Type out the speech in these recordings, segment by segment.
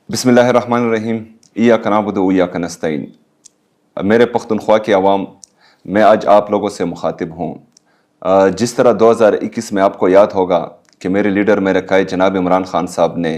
बिस्मिल्लाहिर्रहमानिर्रहीम। इय्याका नअबुदु व इय्याका नस्तईन। मेरे पख्तूनख्वा की आवाम, मैं आज आप लोगों से मुखातिब हूँ। जिस तरह 2021 में आपको याद होगा कि मेरे लीडर मेरे कायद जनाब इमरान खान साहब ने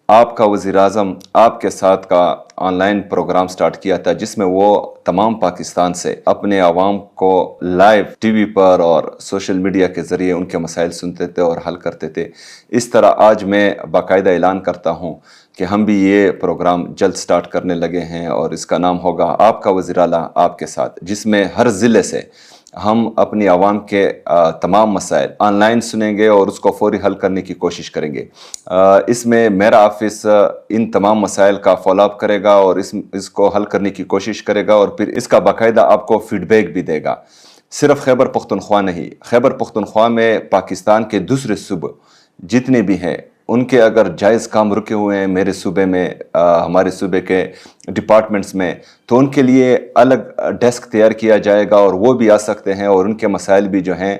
आपका वज़ीर-ए-आज़म आपके साथ का ऑनलाइन प्रोग्राम स्टार्ट किया था, जिसमें वो तमाम पाकिस्तान से अपने आवाम को लाइव टीवी पर और सोशल मीडिया के ज़रिए उनके मसाइल सुनते थे और हल करते थे। इस तरह आज मैं बाकायदा ऐलान करता हूँ कि हम भी ये प्रोग्राम जल्द स्टार्ट करने लगे हैं और इसका नाम होगा आपका वज़ीर आला आपके साथ, जिसमें हर ज़िले से हम अपनी आवाम के तमाम मसाइल ऑनलाइन सुनेंगे और उसको फौरी हल करने की कोशिश करेंगे। इसमें मेरा ऑफिस इन तमाम मसाइल का फॉलोअप करेगा और इसको हल करने की कोशिश करेगा और फिर इसका बाकायदा आपको फीडबैक भी देगा। सिर्फ खैबर पख्तूनख्वा नहीं, खैबर पख्तूनख्वा में पाकिस्तान के दूसरे सूबे जितने भी हैं उनके अगर जायज़ काम रुके हुए हैं मेरे सूबे में, हमारे सूबे के डिपार्टमेंट्स में, तो उनके लिए अलग डेस्क तैयार किया जाएगा और वो भी आ सकते हैं और उनके मसाइल भी जो हैं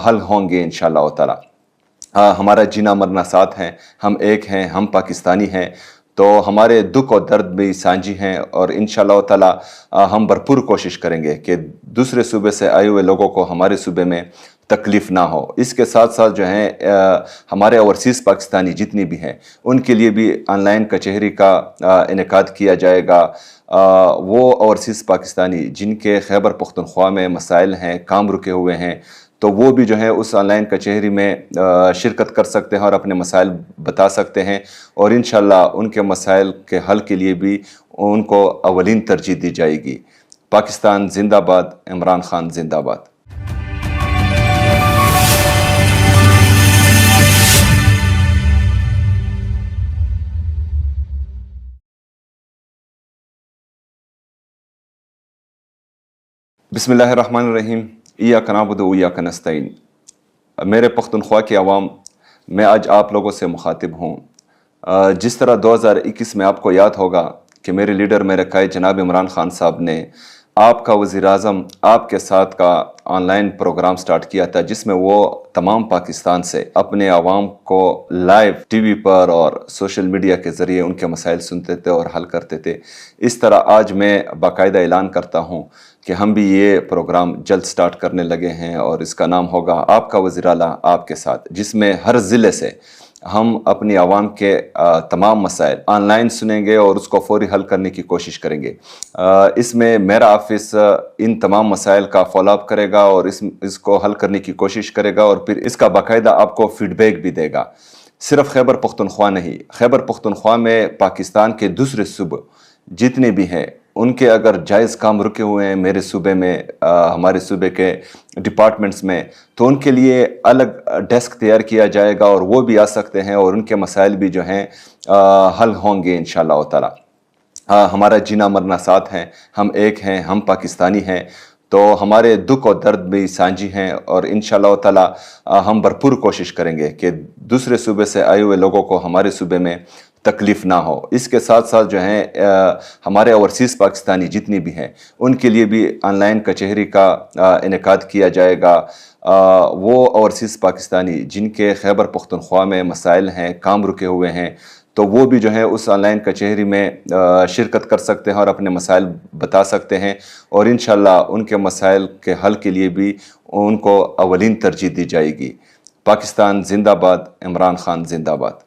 हल होंगे इंशाअल्लाह ताला। हमारा जीना मरना साथ हैं, हम एक हैं, हम पाकिस्तानी हैं, तो हमारे दुख और दर्द भी सांझी हैं और इंशाअल्लाह ताला हम भरपूर कोशिश करेंगे कि दूसरे सूबे से आए हुए लोगों को हमारे सूबे में तकलीफ़ ना हो। इसके साथ साथ जो हैं हमारे ओवरसीज़ पाकिस्तानी जितनी भी हैं उनके लिए भी ऑनलाइन कचहरी का इनेकाद किया जाएगा। वो ओवरसीज़ पाकिस्तानी जिनके खैबर पख्तूनख्वा में मसाइल हैं, काम रुके हुए हैं, तो वो भी जो है उस ऑनलाइन कचहरी में शिरकत कर सकते हैं और अपने मसाइल बता सकते हैं और इंशाअल्लाह उनके मसाइल के हल के लिए भी उनको अवलीन तरजीह दी जाएगी। पाकिस्तान जिंदाबाद, इमरान खान जिंदाबाद। बिस्मिल्लाहिर्रहमानिर्रहीम। इय्याका नअबुदु व इय्याका नस्तईन। मेरे पख्तूनख्वा की आवाम, मैं आज आप लोगों से मुखातिब हूँ। जिस तरह 2021 में आपको याद होगा कि मेरे लीडर मेरे कायद जनाब इमरान खान साहब ने आपका वज़ीर-ए-आज़म आपके साथ का ऑनलाइन प्रोग्राम स्टार्ट किया था, जिसमें वो तमाम पाकिस्तान से अपने आवाम को लाइव टीवी पर और सोशल मीडिया के ज़रिए उनके मसाइल सुनते थे और हल करते थे। इस तरह आज मैं बाकायदा ऐलान करता हूँ कि हम भी ये प्रोग्राम जल्द स्टार्ट करने लगे हैं और इसका नाम होगा आपका वज़ीर आला आपके साथ, जिसमें हर ज़िले से हम अपनी आवाम के तमाम मसाइल ऑनलाइन सुनेंगे और उसको फौरी हल करने की कोशिश करेंगे। इसमें मेरा ऑफिस इन तमाम मसाइल का फॉलोअप करेगा और इसको हल करने की कोशिश करेगा और फिर इसका बाकायदा आपको फीडबैक भी देगा। सिर्फ खैबर पख्तूनख्वा नहीं, खैबर पख्तूनख्वा में पाकिस्तान के दूसरे सूबे जितने भी हैं उनके अगर जायज़ काम रुके हुए हैं मेरे सूबे में, हमारे सूबे के डिपार्टमेंट्स में, तो उनके लिए अलग डेस्क तैयार किया जाएगा और वो भी आ सकते हैं और उनके मसाइल भी जो हैं हल होंगे इंशाअल्लाह ताला। हमारा जीना मरना साथ हैं, हम एक हैं, हम पाकिस्तानी हैं, तो हमारे दुख और दर्द भी सांझी हैं और इंशाअल्लाह ताला हम भरपूर कोशिश करेंगे कि दूसरे सूबे से आए हुए लोगों को हमारे सूबे में तकलीफ़ ना हो। इसके साथ साथ जो हैं हमारे ओवरसीज़ पाकिस्तानी जितनी भी हैं उनके लिए भी ऑनलाइन कचहरी का इनेकाद किया जाएगा। वो ओवरसीज़ पाकिस्तानी जिनके खैबर पख्तूनख्वा में मसाइल हैं, काम रुके हुए हैं, तो वो भी जो है उस ऑनलाइन कचहरी में शिरकत कर सकते हैं और अपने मसाइल बता सकते हैं और इंशाअल्लाह उनके मसाइल के हल के लिए भी उनको अवलीन तरजीह दी जाएगी। पाकिस्तान जिंदाबाद, इमरान खान जिंदाबाद।